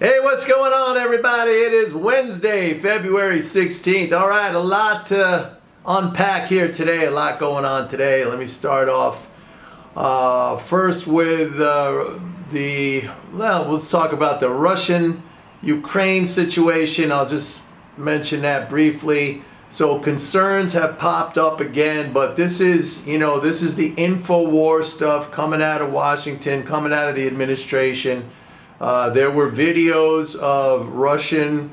Hey, what's going on, everybody? It is Wednesday, February 16th. All right, a lot to unpack here today, a lot going on today. Let me start off first with let's talk about the Russian-Ukraine situation. I'll just mention that briefly. So concerns have popped up again, but this is the InfoWars stuff coming out of Washington, coming out of the administration. There were videos of Russian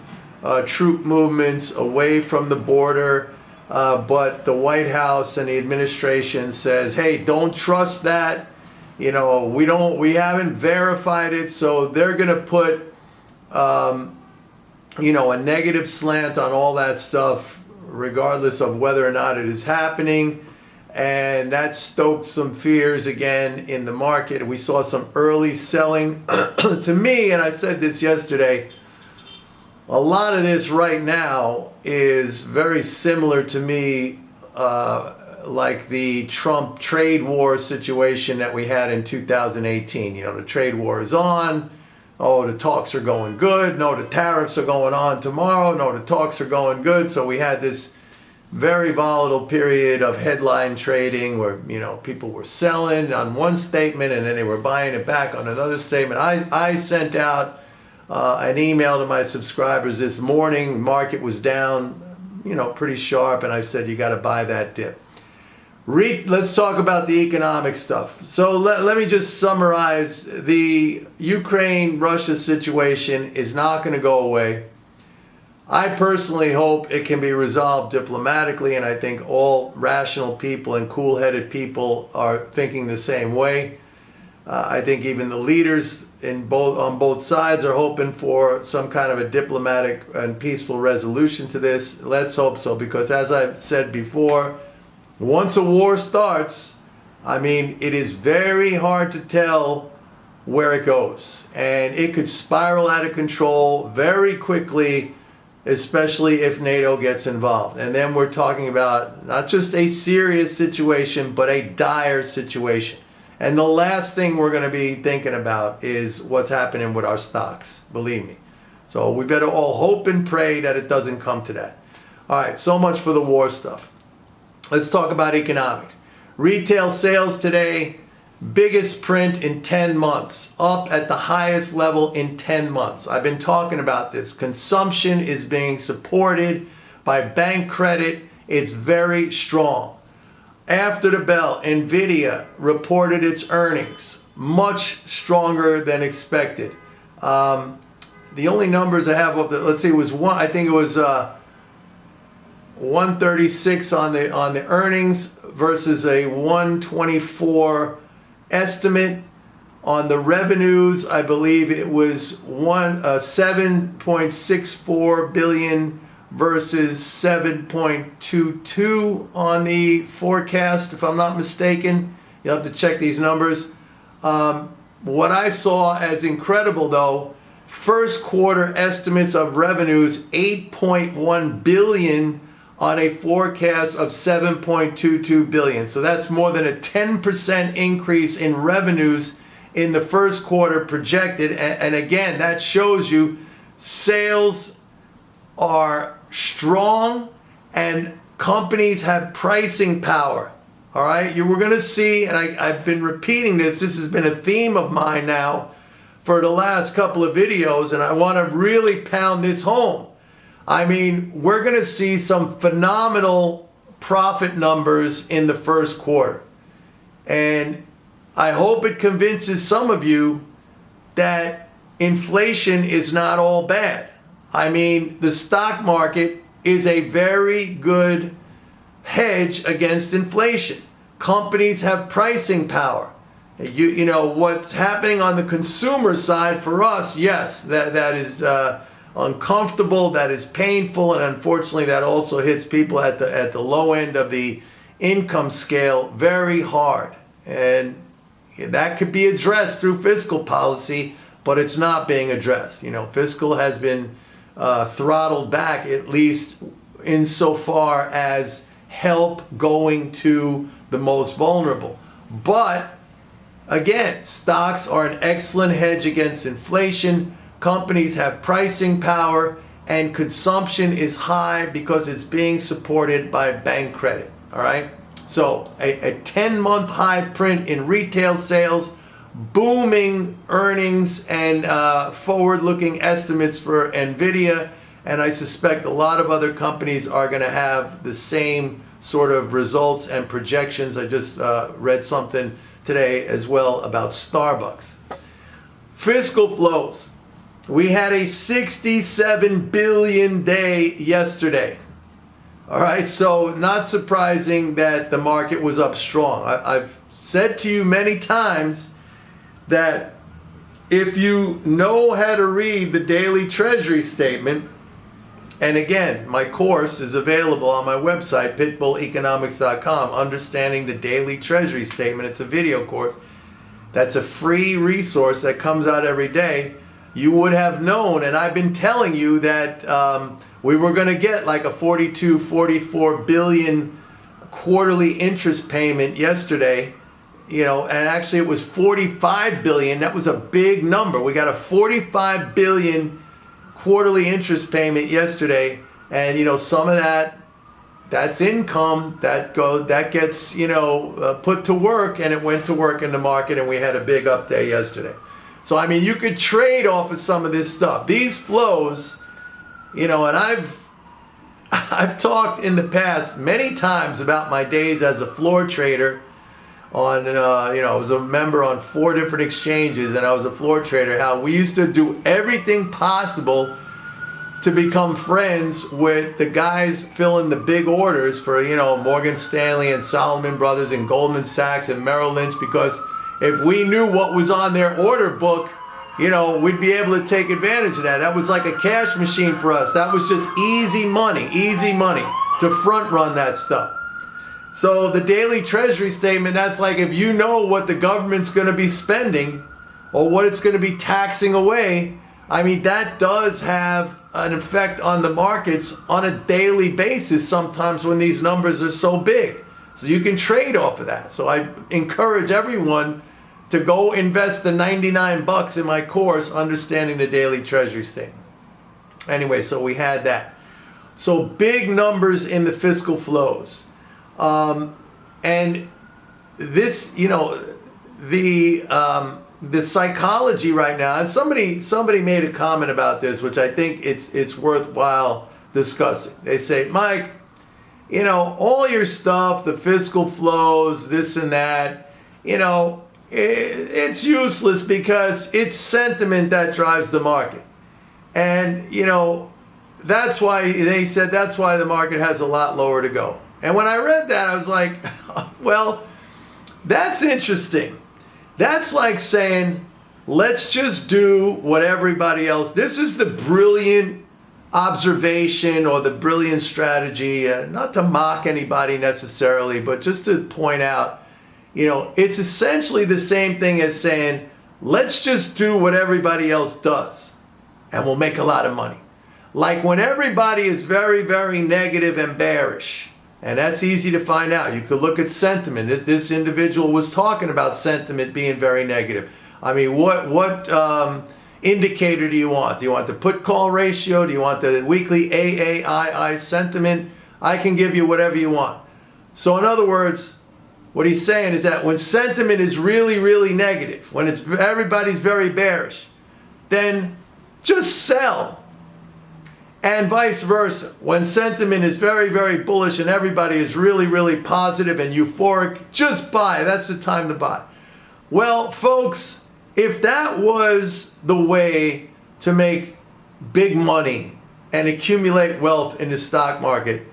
troop movements away from the border, but the White House and the administration says, hey, don't trust that. We haven't verified it, so they're going to put, a negative slant on all that stuff, regardless of whether or not it is happening. And that stoked some fears again in the market. We saw some early selling. To me, and I said this yesterday, a lot of this right now is very similar to me, like the Trump trade war situation that we had in 2018. The trade war is on. Oh, the talks are going good. No, the tariffs are going on tomorrow. No, the talks are going good. So we had this very volatile period of headline trading where people were selling on one statement and then they were buying it back on another statement. I sent out an email to my subscribers this morning. The market was down pretty sharp, and I said you got to buy that dip. Let's talk about the economic stuff. So let me just summarize. The Ukraine-Russia situation is not going to go away. I personally hope it can be resolved diplomatically, and I think all rational people and cool-headed people are thinking the same way. I think even the leaders on both sides are hoping for some kind of a diplomatic and peaceful resolution to this. Let's hope so, because as I've said before, once a war starts, it is very hard to tell where it goes, and it could spiral out of control very quickly, especially if NATO gets involved. And then we're talking about not just a serious situation, but a dire situation. And the last thing we're going to be thinking about is what's happening with our stocks, believe me. So we better all hope and pray that it doesn't come to that. All right, so much for the war stuff. Let's talk about economics. Retail sales today, biggest print in 10 months, up at the highest level in 10 months. I've been talking about this. Consumption is being supported by bank credit. It's very strong. After the bell, Nvidia reported its earnings, much stronger than expected. The only numbers I have of it was 136 on the earnings versus a 124 estimate. On the revenues, I believe it was 7.64 billion versus 7.22 on the forecast, if I'm not mistaken. You'll have to check these numbers. What I saw as incredible, though, first quarter estimates of revenues 8.1 billion on a forecast of 7.22 billion. So that's more than a 10% increase in revenues in the first quarter projected. And again, that shows you sales are strong and companies have pricing power. All right, we're going to see, and I've been repeating this. This has been a theme of mine now for the last couple of videos, and I want to really pound this home. We're going to see some phenomenal profit numbers in the first quarter. And I hope it convinces some of you that inflation is not all bad. The stock market is a very good hedge against inflation. Companies have pricing power. What's happening on the consumer side for us, yes, that is uncomfortable, that is painful, and unfortunately that also hits people at the low end of the income scale very hard. And that could be addressed through fiscal policy, but it's not being addressed. Fiscal has been throttled back, at least insofar as help going to the most vulnerable. But again, stocks are an excellent hedge against inflation. companies have pricing power, and consumption is high because it's being supported by bank credit. All right? So a 10-month high print in retail sales, booming earnings and forward-looking estimates for NVIDIA, and I suspect a lot of other companies are going to have the same sort of results and projections. I just read something today as well about Starbucks. Fiscal flows. We had a 67 billion day yesterday. All right, so not surprising that the market was up strong. I've said to you many times that if you know how to read the daily treasury statement, and again, my course is available on my website, pitbulleconomics.com, Understanding the Daily Treasury Statement. It's a video course. That's a free resource that comes out every day. You would have known, and I've been telling you that we were going to get like a 42, 44 billion quarterly interest payment yesterday, you know, and actually it was 45 billion. That was a big number. We got a 45 billion quarterly interest payment yesterday, and you know, some of that's income that gets, you know, put to work, and it went to work in the market, and we had a big up day yesterday. So I mean, you could trade off of some of this stuff. These flows, you know, and I've talked in the past many times about my days as a floor trader on, you know, I was a member on 4 different exchanges, and I was a floor trader, how we used to do everything possible to become friends with the guys filling the big orders for, you know, Morgan Stanley and Salomon Brothers and Goldman Sachs and Merrill Lynch, because if we knew what was on their order book, you know, we'd be able to take advantage of that. That was like a cash machine for us. That was just easy money to front run that stuff. So the daily treasury statement, that's like if you know what the government's going to be spending or what it's going to be taxing away, I mean, that does have an effect on the markets on a daily basis sometimes when these numbers are so big. So you can trade off of that. So I encourage everyone to go invest the $99 in my course, Understanding the Daily Treasury Statement. Anyway, so we had that. So big numbers in the fiscal flows. And this, you know, the psychology right now, and somebody made a comment about this, which I think it's worthwhile discussing. They say, Mike, you know, all your stuff, the fiscal flows, this and that, you know, it's useless because it's sentiment that drives the market. And, you know, that's why they said that's why the market has a lot lower to go. And when I read that, I was like, well, that's interesting. That's like saying, let's just do what everybody else. This is the brilliant observation or the brilliant strategy, not to mock anybody necessarily, but just to point out, you know, it's essentially the same thing as saying, let's just do what everybody else does and we'll make a lot of money. Like when everybody is very, very negative and bearish, and that's easy to find out. You could look at sentiment. This individual was talking about sentiment being very negative. I mean, what indicator do you want? Do you want the put-call ratio? Do you want the weekly AAII sentiment? I can give you whatever you want. So in other words, what he's saying is that when sentiment is really, really negative, when everybody's very bearish, then just sell. And vice versa. When sentiment is very, very bullish and everybody is really, really positive and euphoric, just buy. That's the time to buy. Well, folks, if that was the way to make big money and accumulate wealth in the stock market,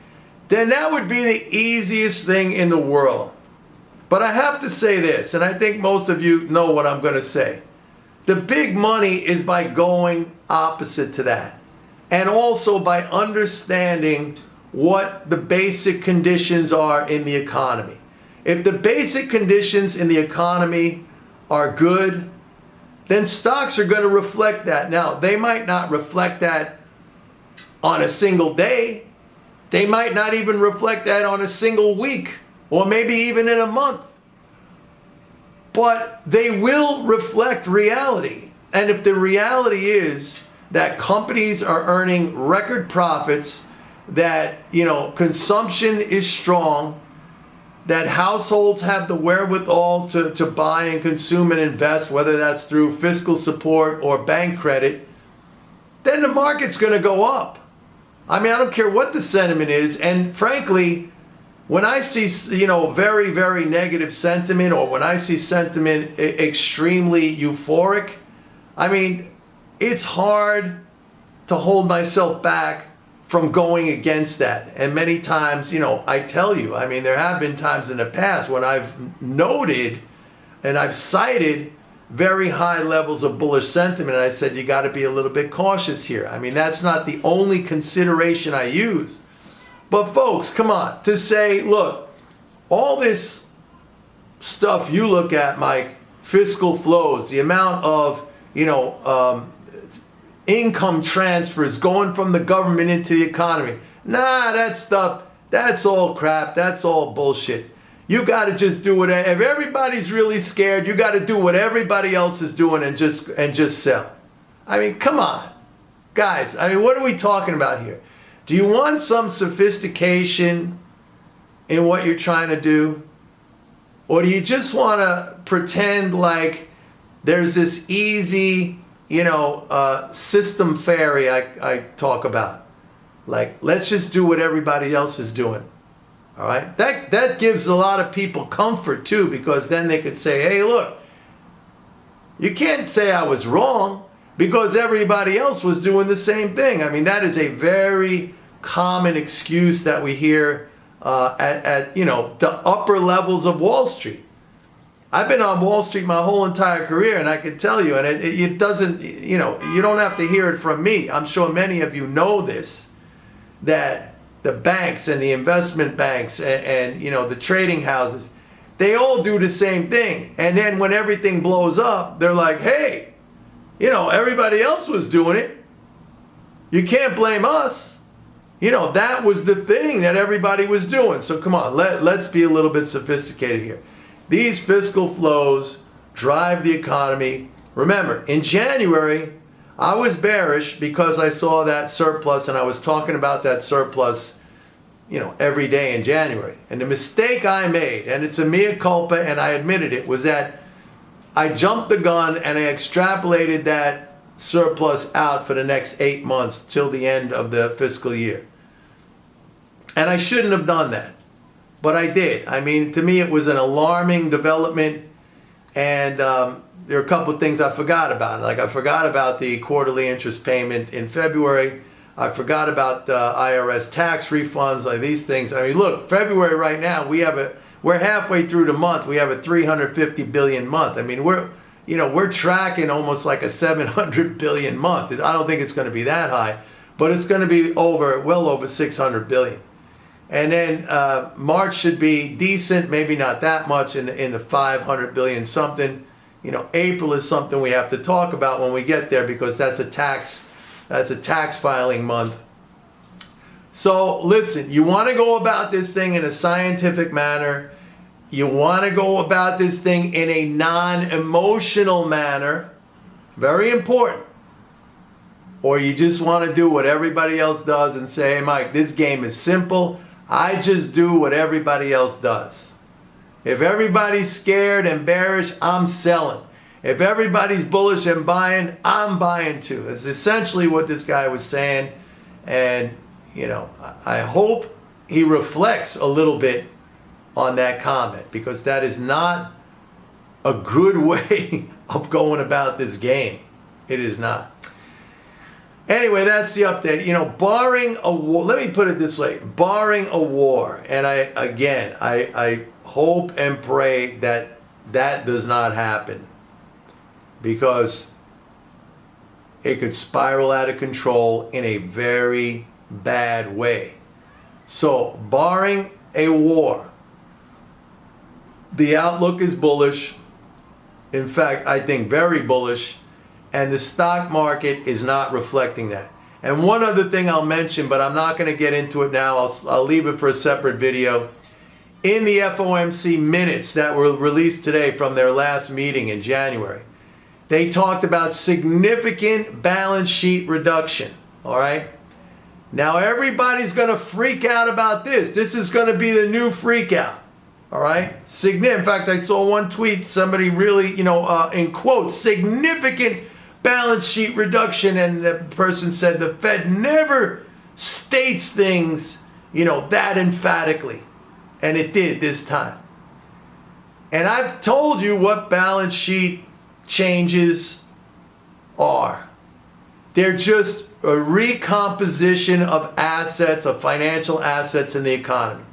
then that would be the easiest thing in the world. But I have to say this, and I think most of you know what I'm going to say. The big money is by going opposite to that. And also by understanding what the basic conditions are in the economy. If the basic conditions in the economy are good, then stocks are going to reflect that. Now, they might not reflect that on a single day. They might not even reflect that on a single week, or maybe even in a month. But they will reflect reality. And if the reality is that companies are earning record profits, that, you know, consumption is strong, that households have the wherewithal to buy and consume and invest, whether that's through fiscal support or bank credit, then the market's going to go up. I mean, I don't care what the sentiment is. And frankly, when I see, you know, very, very negative sentiment, or when I see sentiment extremely euphoric, I mean, it's hard to hold myself back from going against that. And many times, you know, I tell you, I mean, there have been times in the past when I've noted and I've cited very high levels of bullish sentiment. And I said, you got to be a little bit cautious here. I mean, that's not the only consideration I use. But folks, come on, to say, look, all this stuff you look at, Mike, fiscal flows, the amount of, you know, income transfers going from the government into the economy. Nah, that stuff, that's all crap. That's all bullshit. You got to just do it. If everybody's really scared, you got to do what everybody else is doing and just sell. I mean, come on, guys. I mean, what are we talking about here? Do you want some sophistication in what you're trying to do? Or do you just want to pretend like there's this easy, you know, system fairy I talk about? Like, let's just do what everybody else is doing. All right? That gives a lot of people comfort too, because then they could say, hey, look, you can't say I was wrong because everybody else was doing the same thing. I mean, that is a very common excuse that we hear at you know, the upper levels of Wall Street. I've been on Wall Street my whole entire career, and I can tell you, and it doesn't, you know, you don't have to hear it from me. I'm sure many of you know this, that the banks and the investment banks and you know, the trading houses, they all do the same thing. And then when everything blows up, they're like, hey, you know, everybody else was doing it. You can't blame us. You know, that was the thing that everybody was doing. So come on, let's be a little bit sophisticated here. These fiscal flows drive the economy. Remember, in January, I was bearish because I saw that surplus, and I was talking about that surplus, you know, every day in January. And the mistake I made, and it's a mea culpa, and I admitted it, was that I jumped the gun and I extrapolated that surplus out for the next 8 months till the end of the fiscal year. And I shouldn't have done that, but I did. I mean, to me, it was an alarming development, and there are a couple of things I forgot about. Like, I forgot about the quarterly interest payment in February. I forgot about IRS tax refunds, like these things. I mean, look, February right now, we're halfway through the month. We have a 350 billion month. I mean, we're tracking almost like a 700 billion month. I don't think it's going to be that high, but it's going to be well over 600 billion. And then March should be decent, maybe not that much, in the 500 billion something. You know, April is something we have to talk about when we get there, because that's a tax filing month. So listen, you want to go about this thing in a scientific manner. You want to go about this thing in a non-emotional manner. Very important. Or you just want to do what everybody else does and say, hey, Mike, this game is simple. I just do what everybody else does. If everybody's scared and bearish, I'm selling. If everybody's bullish and buying, I'm buying too. It's essentially what this guy was saying. And, you know, I hope he reflects a little bit on that comment, because that is not a good way of going about this game. It is not. Anyway, that's the update. You know, barring a war, let me put it this way, barring a war, and I hope and pray that that does not happen, because it could spiral out of control in a very bad way. So, barring a war, the outlook is bullish. In fact, I think very bullish. And the stock market is not reflecting that. And one other thing I'll mention, but I'm not going to get into it now. I'll leave it for a separate video. In the FOMC minutes that were released today from their last meeting in January, They talked about significant balance sheet reduction. All right. Now everybody's going to freak out about this. This is going to be the new freak out. All right. In fact, I saw one tweet, somebody really, in quotes, significant balance sheet reduction. And the person said the Fed never states things, that emphatically. And it did this time. And I've told you what balance sheet changes are. They're just a recomposition of assets, of financial assets in the economy.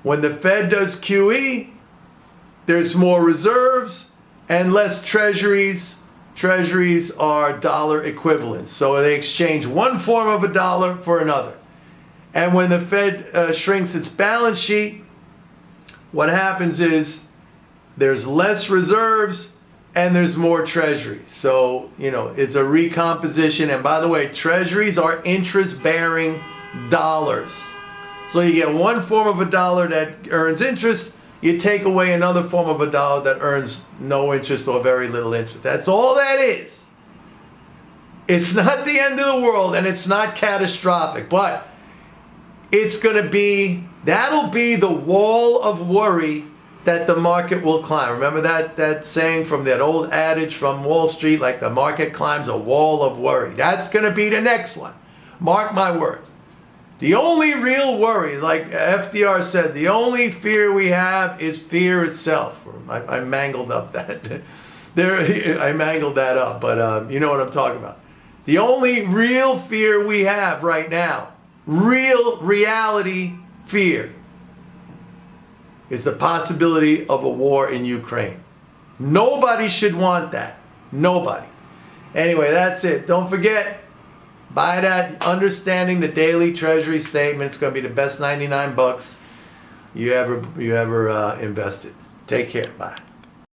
When the Fed does QE, there's more reserves and less treasuries. Treasuries are dollar equivalents. So they exchange one form of a dollar for another. And when the Fed shrinks its balance sheet, what happens is there's less reserves and there's more treasuries. So, it's a recomposition. And by the way, treasuries are interest-bearing dollars. So you get one form of a dollar that earns interest, you take away another form of a dollar that earns no interest or very little interest. That's all that is. It's not the end of the world and it's not catastrophic, but it's going to be, that'll be the wall of worry that the market will climb. Remember that saying from that old adage from Wall Street, like the market climbs a wall of worry. That's going to be the next one. Mark my words. The only real worry, like FDR said, the only fear we have is fear itself. I mangled up that. I mangled that up, but you know what I'm talking about. The only real fear we have right now, real reality fear, is the possibility of a war in Ukraine. Nobody should want that. Nobody. Anyway, that's it. Don't forget, buy that Understanding the Daily Treasury Statement. It's going to be the best $99 you ever invested. Take care. Bye.